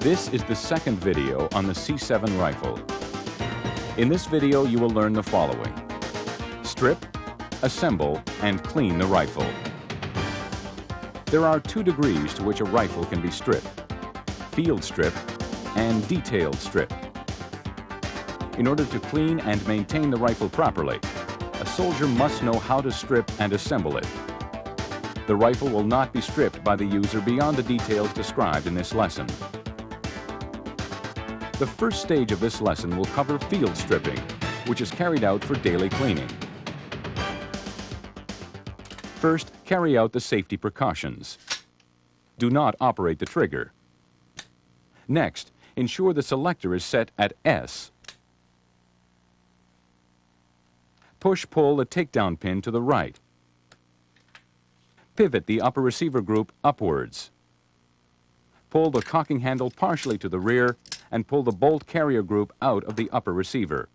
This is the second video on the C7 rifle. In this video, you will learn the following: strip, assemble, and clean the rifle. There are 2 degrees to which a rifle can be stripped: field strip and detailed strip. In order to clean and maintain the rifle properly, a soldier must know how to strip and assemble it. The rifle will not be stripped by the user beyond the details described in this lesson. The first stage of this lesson will cover field stripping, which is carried out for daily cleaning. First, carry out the safety precautions. Do not operate the trigger. Next, ensure the selector is set at S. Push-pull the takedown pin to the right. Pivot the upper receiver group upwards. Pull the cocking handle partially to the rear and pull the bolt carrier group out of the upper receiver.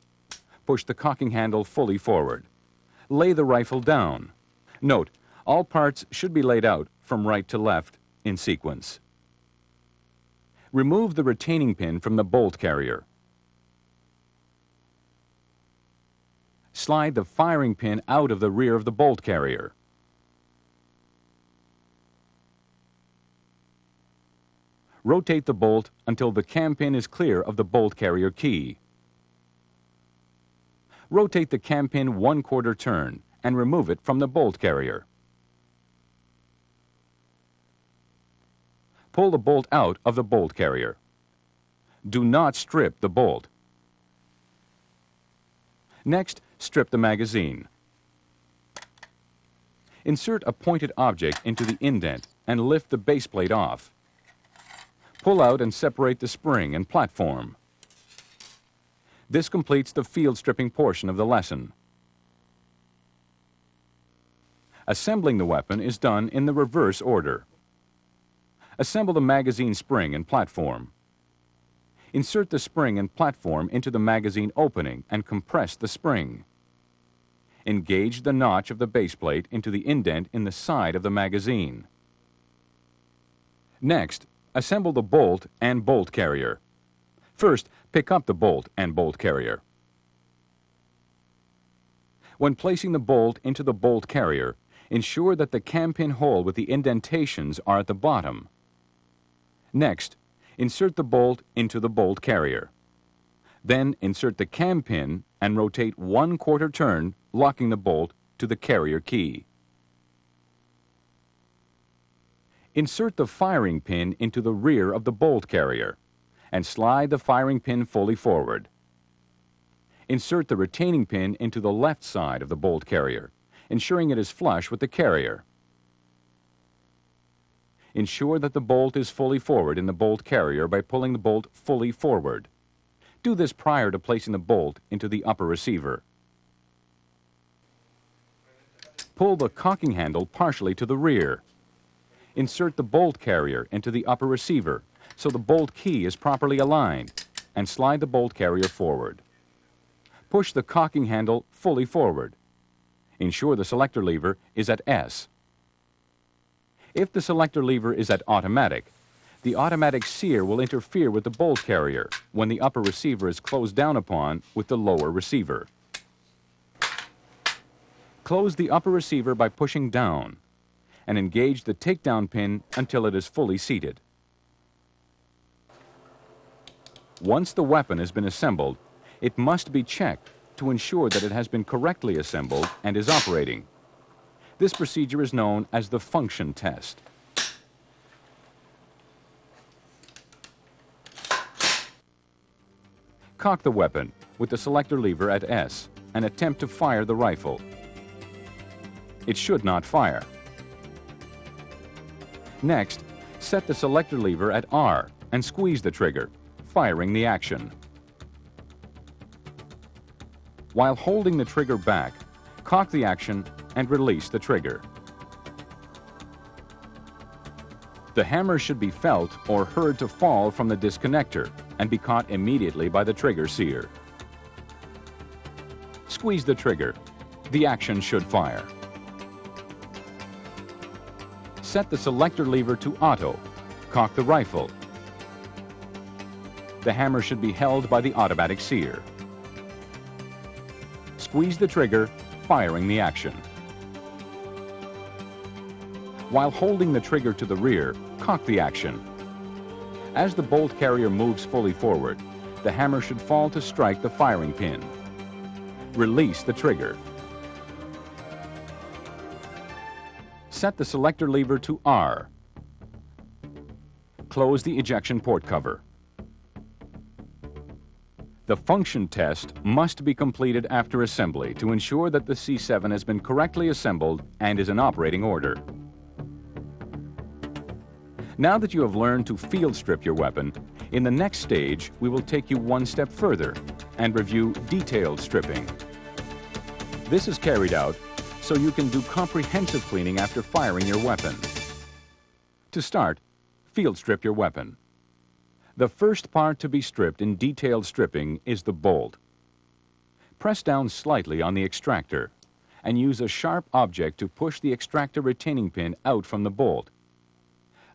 Push the cocking handle fully forward. Lay the rifle down. Note, all parts should be laid out from right to left in sequence. Remove the retaining pin from the bolt carrier. Slide the firing pin out of the rear of the bolt carrier. Rotate the bolt until the cam pin is clear of the bolt carrier key. Rotate the cam pin 1/4 turn and remove it from the bolt carrier. Pull the bolt out of the bolt carrier. Do not strip the bolt. Next, strip the magazine. Insert a pointed object into the indent and lift the base plate off. Pull out and separate the spring and platform. This completes the field stripping portion of the lesson. Assembling the weapon is done in the reverse order. Assemble the magazine spring and platform. Insert the spring and platform into the magazine opening and compress the spring. Engage the notch of the base plate into the indent in the side of the magazine. Next, assemble the bolt and bolt carrier. First, pick up the bolt and bolt carrier. When placing the bolt into the bolt carrier, ensure that the cam pin hole with the indentations are at the bottom. Next, insert the bolt into the bolt carrier. Then insert the cam pin and rotate 1/4 turn, locking the bolt to the carrier key. Insert the firing pin into the rear of the bolt carrier and slide the firing pin fully forward. Insert the retaining pin into the left side of the bolt carrier, ensuring it is flush with the carrier. Ensure that the bolt is fully forward in the bolt carrier by pulling the bolt fully forward. Do this prior to placing the bolt into the upper receiver. Pull the cocking handle partially to the rear. Insert the bolt carrier into the upper receiver so the bolt key is properly aligned and slide the bolt carrier forward. Push the cocking handle fully forward. Ensure the selector lever is at S. If the selector lever is at automatic, the automatic sear will interfere with the bolt carrier when the upper receiver is closed down upon with the lower receiver. Close the upper receiver by pushing down and engage the takedown pin until it is fully seated. Once the weapon has been assembled, it must be checked to ensure that it has been correctly assembled and is operating. This procedure is known as the function test. Cock the weapon with the selector lever at S and attempt to fire the rifle. It should not fire. Next, set the selector lever at R and squeeze the trigger, firing the action. While holding the trigger back, cock the action and release the trigger. The hammer should be felt or heard to fall from the disconnector and be caught immediately by the trigger sear. Squeeze the trigger. The action should fire. Set the selector lever to auto. Cock the rifle. The hammer should be held by the automatic sear. Squeeze the trigger, firing the action. While holding the trigger to the rear, cock the action. As the bolt carrier moves fully forward, the hammer should fall to strike the firing pin. Release the trigger. Set the selector lever to R. Close the ejection port cover. The function test must be completed after assembly to ensure that the C7 has been correctly assembled and is in operating order. Now that you have learned to field strip your weapon, in the next stage we will take you one step further and review detailed stripping. This is carried out so you can do comprehensive cleaning after firing your weapon. To start, field strip your weapon. The first part to be stripped in detailed stripping is the bolt. Press down slightly on the extractor and use a sharp object to push the extractor retaining pin out from the bolt.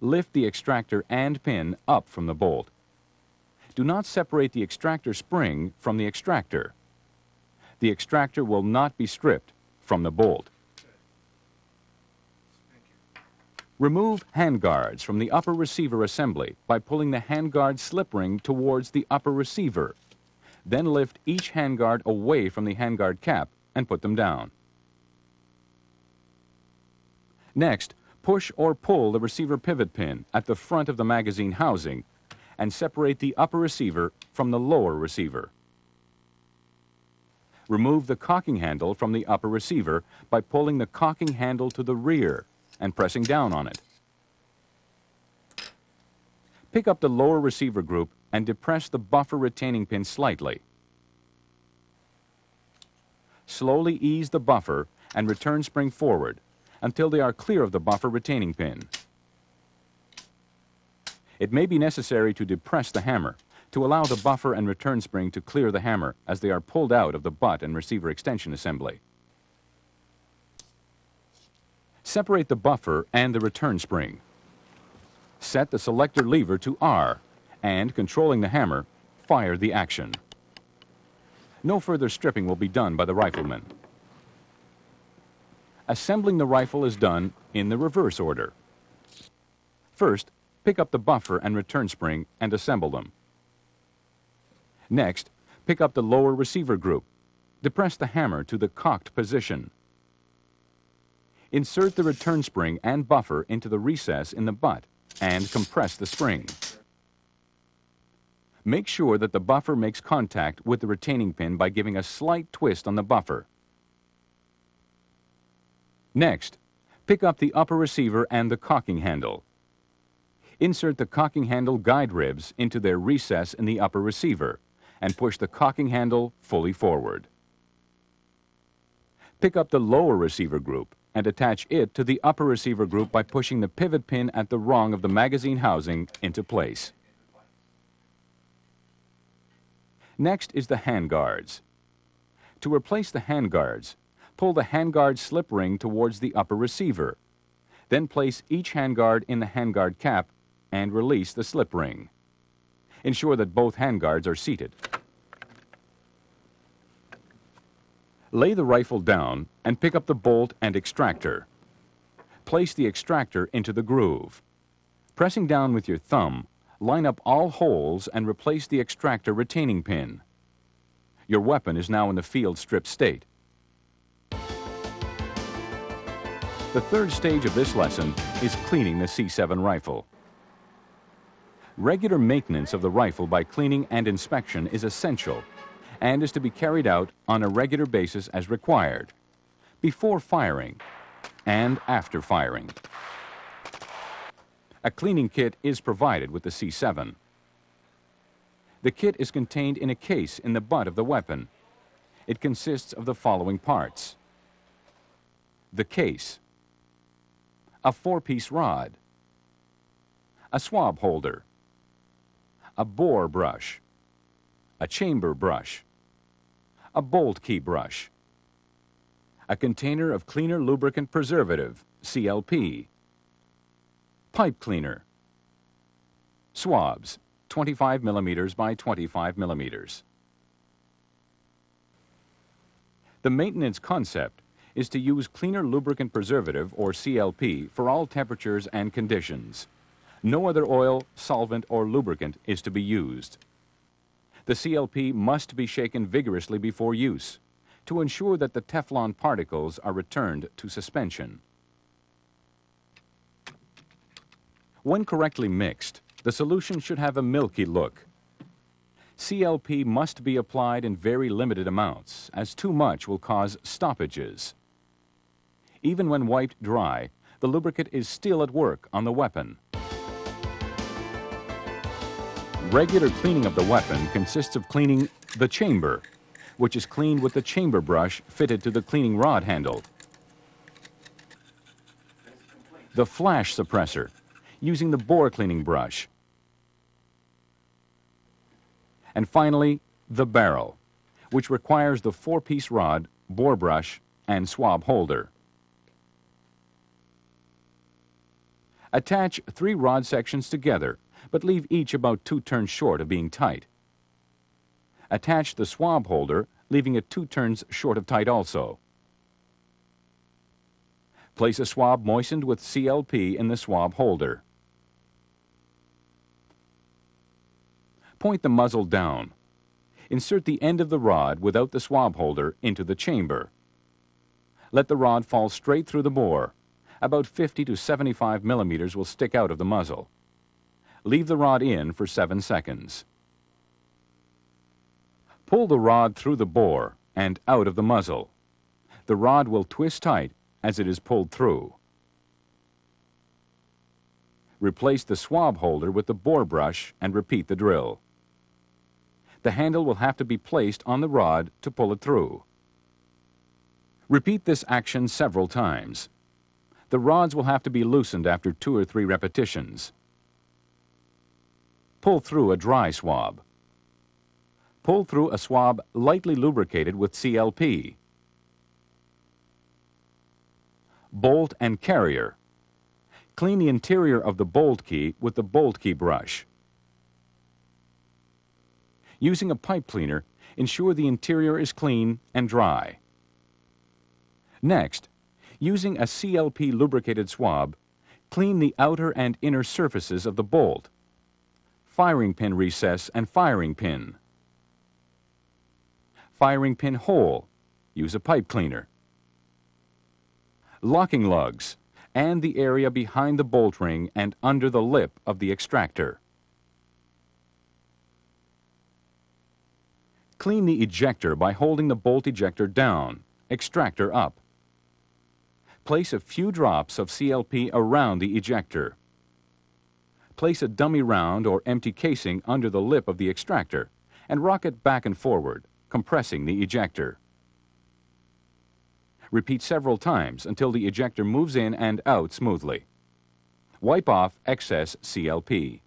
Lift the extractor and pin up from the bolt. Do not separate the extractor spring from the extractor. The extractor will not be stripped from the bolt. Remove handguards from the upper receiver assembly by pulling the handguard slip ring towards the upper receiver. Then lift each handguard away from the handguard cap and put them down. Next, push or pull the receiver pivot pin at the front of the magazine housing and separate the upper receiver from the lower receiver. Remove the cocking handle from the upper receiver by pulling the cocking handle to the rear and pressing down on it. Pick up the lower receiver group and depress the buffer retaining pin slightly. Slowly ease the buffer and return spring forward until they are clear of the buffer retaining pin. It may be necessary to depress the hammer to allow the buffer and return spring to clear the hammer as they are pulled out of the butt and receiver extension assembly. Separate the buffer and the return spring. Set the selector lever to R and, controlling the hammer, fire the action. No further stripping will be done by the rifleman. Assembling the rifle is done in the reverse order. First, pick up the buffer and return spring and assemble them. Next, pick up the lower receiver group. Depress the hammer to the cocked position. Insert the return spring and buffer into the recess in the butt and compress the spring. Make sure that the buffer makes contact with the retaining pin by giving a slight twist on the buffer. Next, pick up the upper receiver and the cocking handle. Insert the cocking handle guide ribs into their recess in the upper receiver and push the cocking handle fully forward. Pick up the lower receiver group and attach it to the upper receiver group by pushing the pivot pin at the rung of the magazine housing into place. Next is the handguards. To replace the handguards, pull the handguard slip ring towards the upper receiver. Then place each handguard in the handguard cap and release the slip ring. Ensure that both handguards are seated. Lay the rifle down and pick up the bolt and extractor. Place the extractor into the groove. Pressing down with your thumb, line up all holes and replace the extractor retaining pin. Your weapon is now in the field strip state. The third stage of this lesson is cleaning the C7 rifle. Regular maintenance of the rifle by cleaning and inspection is essential and is to be carried out on a regular basis as required, before firing and after firing. A cleaning kit is provided with the C7. The kit is contained in a case in the butt of the weapon. It consists of the following parts: the case, a 4-piece rod, a swab holder, a bore brush, a chamber brush, a bolt key brush, a container of cleaner lubricant preservative, CLP, pipe cleaner, swabs, 25 millimeters by 25 millimeters. The maintenance concept is to use cleaner lubricant preservative, or CLP, for all temperatures and conditions. No other oil, solvent, or lubricant is to be used. The CLP must be shaken vigorously before use to ensure that the Teflon particles are returned to suspension. When correctly mixed, the solution should have a milky look. CLP must be applied in very limited amounts, as too much will cause stoppages. Even when wiped dry, the lubricant is still at work on the weapon. Regular cleaning of the weapon consists of cleaning the chamber, which is cleaned with the chamber brush fitted to the cleaning rod handle. The flash suppressor, using the bore cleaning brush. And finally, the barrel, which requires the 4-piece rod, bore brush, and swab holder. Attach 3 rod sections together, but leave each about 2 turns short of being tight. Attach the swab holder, leaving it 2 turns short of tight also. Place a swab moistened with CLP in the swab holder. Point the muzzle down. Insert the end of the rod without the swab holder into the chamber. Let the rod fall straight through the bore. About 50 to 75 millimeters will stick out of the muzzle. Leave the rod in for 7 seconds. Pull the rod through the bore and out of the muzzle. The rod will twist tight as it is pulled through. Replace the swab holder with the bore brush and repeat the drill. The handle will have to be placed on the rod to pull it through. Repeat this action several times. The rods will have to be loosened after 2 or 3 repetitions. Pull through a dry swab. Pull through a swab lightly lubricated with CLP. Bolt and carrier. Clean the interior of the bolt key with the bolt key brush. Using a pipe cleaner, ensure the interior is clean and dry. Next, using a CLP lubricated swab, clean the outer and inner surfaces of the bolt, firing pin recess and firing pin. Firing pin hole, use a pipe cleaner. Locking lugs, and the area behind the bolt ring and under the lip of the extractor. Clean the ejector by holding the bolt ejector down, extractor up. Place a few drops of CLP around the ejector. Place a dummy round or empty casing under the lip of the extractor and rock it back and forward, compressing the ejector. Repeat several times until the ejector moves in and out smoothly. Wipe off excess CLP.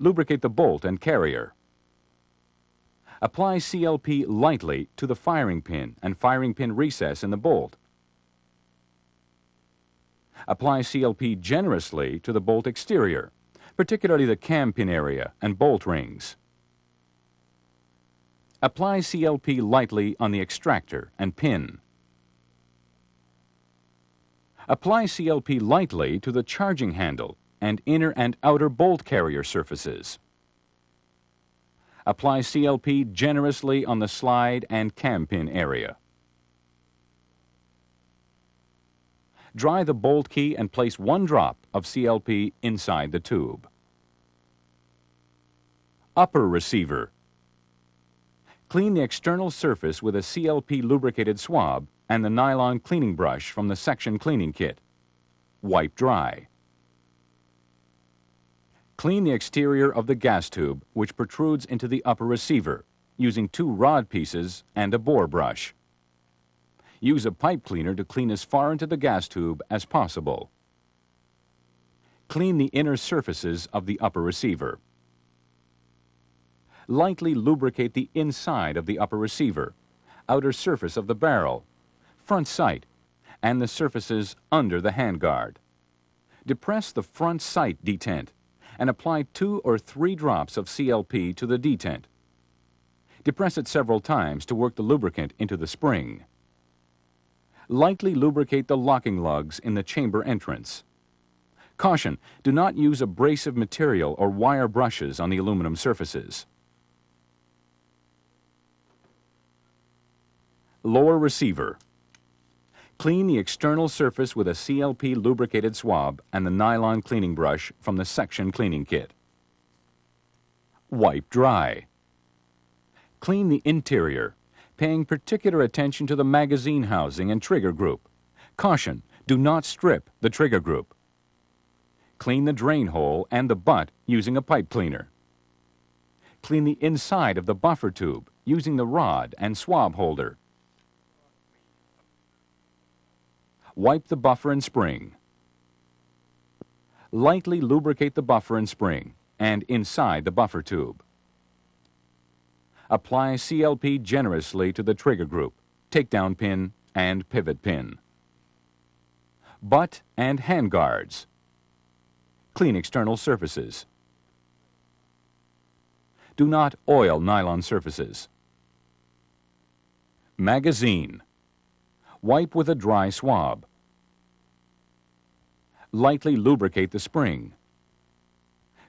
Lubricate the bolt and carrier. Apply CLP lightly to the firing pin and firing pin recess in the bolt. Apply CLP generously to the bolt exterior, particularly the cam pin area and bolt rings. Apply CLP lightly on the extractor and pin. Apply CLP lightly to the charging handle and inner and outer bolt carrier surfaces. Apply CLP generously on the slide and cam pin area. Dry the bolt key and place 1 drop of CLP inside the tube. Upper receiver. Clean the external surface with a CLP lubricated swab and the nylon cleaning brush from the section cleaning kit. Wipe dry. Clean the exterior of the gas tube, which protrudes into the upper receiver, using 2 rod pieces and a bore brush. Use a pipe cleaner to clean as far into the gas tube as possible. Clean the inner surfaces of the upper receiver. Lightly lubricate the inside of the upper receiver, outer surface of the barrel, front sight, and the surfaces under the handguard. Depress the front sight detent and apply 2 or 3 drops of CLP to the detent. Depress it several times to work the lubricant into the spring. Lightly lubricate the locking lugs in the chamber entrance. Caution, do not use abrasive material or wire brushes on the aluminum surfaces. Lower receiver. Clean the external surface with a CLP lubricated swab and the nylon cleaning brush from the section cleaning kit. Wipe dry. Clean the interior, paying particular attention to the magazine housing and trigger group. Caution, do not strip the trigger group. Clean the drain hole and the butt using a pipe cleaner. Clean the inside of the buffer tube using the rod and swab holder. Wipe the buffer and spring. Lightly lubricate the buffer and spring and inside the buffer tube. Apply CLP generously to the trigger group, takedown pin, and pivot pin. Butt and hand guards. Clean external surfaces. Do not oil nylon surfaces. Magazine. Wipe with a dry swab. Lightly lubricate the spring.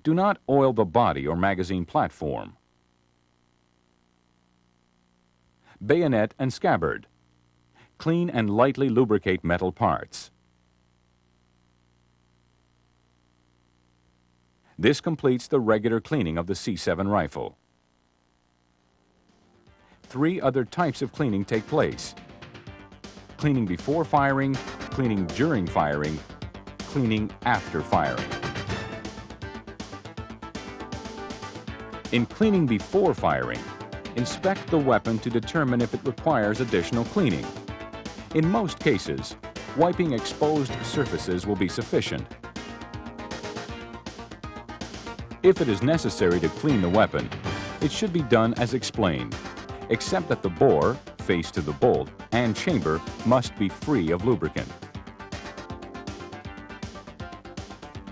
Do not oil the body or magazine platform. Bayonet and scabbard. Clean and lightly lubricate metal parts. This completes the regular cleaning of the C7 rifle. 3 other types of cleaning take place: cleaning before firing, cleaning during firing, cleaning after firing. In cleaning before firing, inspect the weapon to determine if it requires additional cleaning. In most cases, wiping exposed surfaces will be sufficient. If it is necessary to clean the weapon, it should be done as explained, except that the bore, face to the bolt, and chamber must be free of lubricant.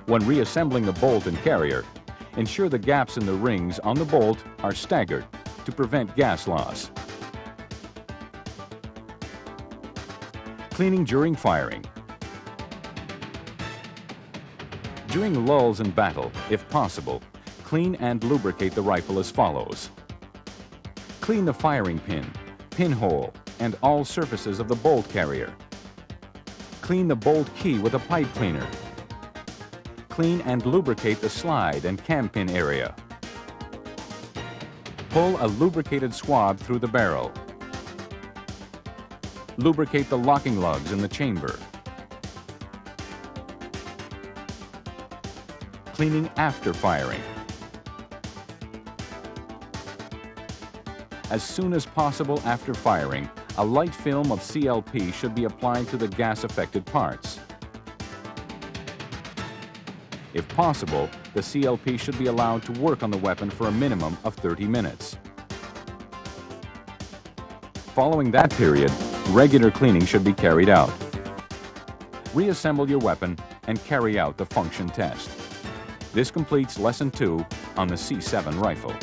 When reassembling the bolt and carrier, ensure the gaps in the rings on the bolt are staggered to prevent gas loss. Cleaning during firing. During lulls in battle, if possible, clean and lubricate the rifle as follows. Clean the firing pin, pinhole, and all surfaces of the bolt carrier. Clean the bolt key with a pipe cleaner. Clean and lubricate the slide and cam pin area. Pull a lubricated swab through the barrel. Lubricate the locking lugs in the chamber. Cleaning after firing. As soon as possible after firing, a light film of CLP should be applied to the gas-affected parts. If possible, the CLP should be allowed to work on the weapon for a minimum of 30 minutes. Following that period, regular cleaning should be carried out. Reassemble your weapon and carry out the function test. This completes Lesson 2 on the C7 rifle.